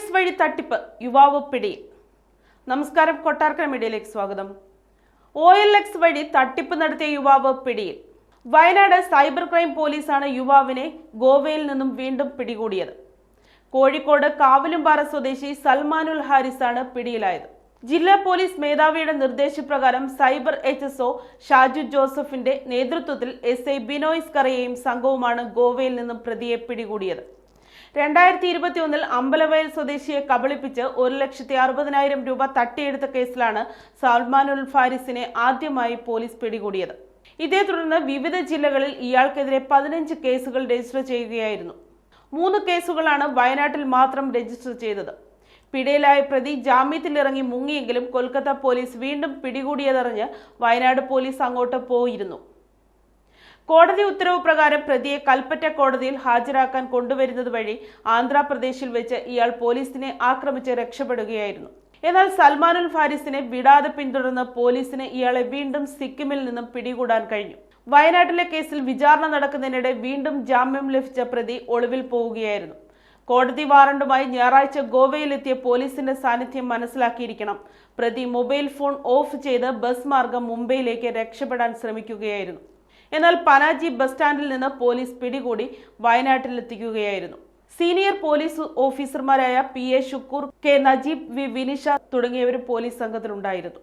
OLX വഴി തട്ടിപ്പ് യുവാവ് പിടിയിൽ. നമസ്കാരം, കൊട്ടാരക്കര മീഡിയയിലേക്ക് സ്വാഗതം. OLX വഴി തട്ടിപ്പ് നടത്തിയ യുവാവ് പിടിയിൽ. വയനാട് സൈബർ ക്രൈം പോലീസാണ് യുവാവിനെ ഗോവയിൽ നിന്നും വീണ്ടും പിടികൂടിയത്. കോഴിക്കോട് കാവിലുംപാറ സ്വദേശി സൽമാനുൽ ഹാരിസാണ് പിടിയിലായത്. ജില്ലാ പോലീസ് മേധാവിയുടെ നിർദ്ദേശപ്രകാരം സൈബർ HSO ഷാജു ജോസഫിന്റെ നേതൃത്വത്തിൽ SI ബിനോയ് സ്കറിയയും സംഘവുമാണ് ഗോവയിൽ നിന്നും പ്രതിയെ പിടികൂടിയത്. 2021 അമ്പലവയൽ സ്വദേശിയെ കബളിപ്പിച്ച് 1,60,000 രൂപ തട്ടിയെടുത്ത കേസിലാണ് സൽമാനുൽ ഹാരിസിനെ ആദ്യമായി പോലീസ് പിടികൂടിയത്. ഇതേ തുടർന്ന് വിവിധ ജില്ലകളിൽ ഇയാൾക്കെതിരെ 15 കേസുകൾ രജിസ്റ്റർ ചെയ്യുകയായിരുന്നു. 3 കേസുകളാണ് വയനാട്ടിൽ മാത്രം രജിസ്റ്റർ ചെയ്തത്. പിടിയിലായ പ്രതി ജാമ്യത്തിലിറങ്ങി മുങ്ങിയെങ്കിലും കൊൽക്കത്ത പോലീസ് വീണ്ടും പിടികൂടിയതറിഞ്ഞ് വയനാട് പോലീസ് അങ്ങോട്ട് പോയിരുന്നു. കോടതി ഉത്തരവ് പ്രകാരം പ്രതിയെ കൽപ്പറ്റ കോടതിയിൽ ഹാജരാക്കാൻ കൊണ്ടുവരുന്നത് വഴി ആന്ധ്രാപ്രദേശിൽ വെച്ച് ഇയാൾ പോലീസിനെ ആക്രമിച്ച് രക്ഷപ്പെടുകയായിരുന്നു. എന്നാൽ സൽമാനുൽ ഹാരിസിനെ വിടാതെ പിന്തുടർന്ന് പോലീസിന് ഇയാളെ വീണ്ടും സിക്കിമിൽ നിന്നും പിടികൂടാൻ കഴിഞ്ഞു. വയനാട്ടിലെ കേസിൽ വിചാരണ നടക്കുന്നതിനിടെ വീണ്ടും ജാമ്യം ലഭിച്ച പ്രതി ഒളിവിൽ പോവുകയായിരുന്നു. കോടതി വാറണ്ടുമായി ഞായറാഴ്ച ഗോവയിലെത്തിയ പോലീസിന്റെ സാന്നിധ്യം മനസ്സിലാക്കിയിരിക്കണം പ്രതി മൊബൈൽ ഫോൺ ഓഫ് ചെയ്ത് ബസ് മാർഗം മുംബൈയിലേക്ക് രക്ഷപ്പെടാൻ ശ്രമിക്കുകയായിരുന്നു. എന്നാൽ പനാജി ബസ് സ്റ്റാൻഡിൽ നിന്ന് പോലീസ് പിടികൂടി വയനാട്ടിലെത്തിക്കുകയായിരുന്നു. സീനിയർ പോലീസ് ഓഫീസർമാരായ PA Shukoor, K Najeeb, V Vinisha തുടങ്ങിയവരും പോലീസ് സംഘത്തിലുണ്ടായിരുന്നു.